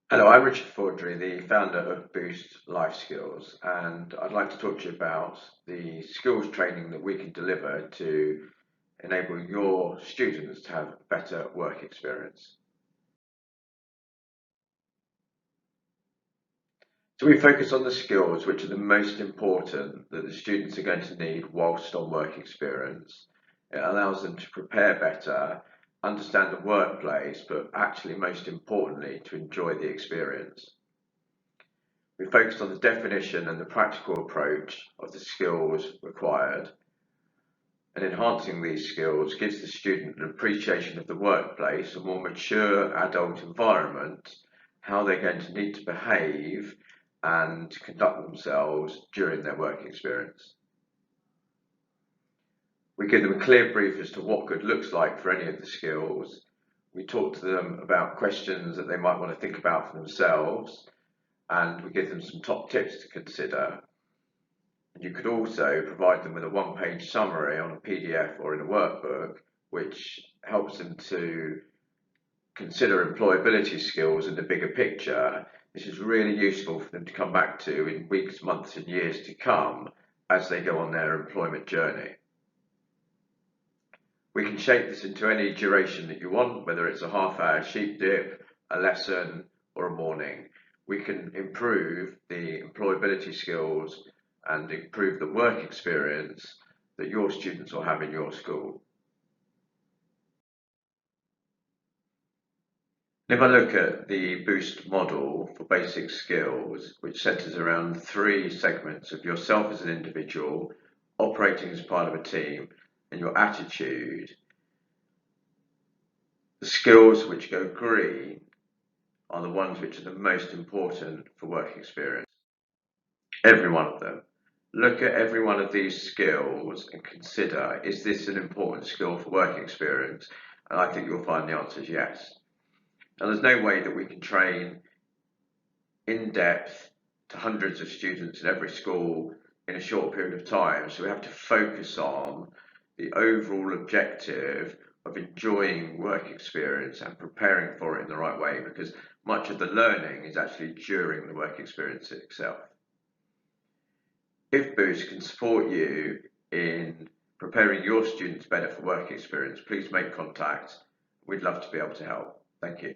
Hello, I'm Richard Fordry, the founder of Boost Life Skills, and I'd like to talk to you about the skills training that we can deliver to enable your students to have better work experience. So we focus on the skills which are the most important that the students are going to need whilst on work experience. It allows them to prepare better, understand the workplace, but actually most importantly to enjoy the experience. We focused on the definition and the practical approach of the skills required, and enhancing these skills gives the student an appreciation of the workplace, a more mature adult environment, how they're going to need to behave and conduct themselves during their work experience. We give them a clear brief as to what good looks like for any of the skills. We talk to them about questions that they might want to think about for themselves, and we give them some top tips to consider. And you could also provide them with a one-page summary on a PDF or in a workbook, which helps them to consider employability skills in the bigger picture. This is really useful for them to come back to in weeks, months, and years to come as they go on their employment journey. We can shape this into any duration that you want, whether it's a half-hour sheep dip, a lesson, or a morning. We can improve the employability skills and improve the work experience that your students will have in your school. If I look at the Boost model for basic skills, which centres around three segments of yourself as an individual, operating as part of a team, and your attitude, the skills which go green are the ones which are the most important for work experience. Every one of them. Look at every one of these skills and consider, is this an important skill for work experience? And I think you'll find the answer is yes. And there's no way that we can train in depth to hundreds of students in every school in a short period of time. So we have to focus on the overall objective of enjoying work experience and preparing for it in the right way, because much of the learning is actually during the work experience itself. If Boost can support you in preparing your students better for work experience, please make contact. We'd love to be able to help. Thank you.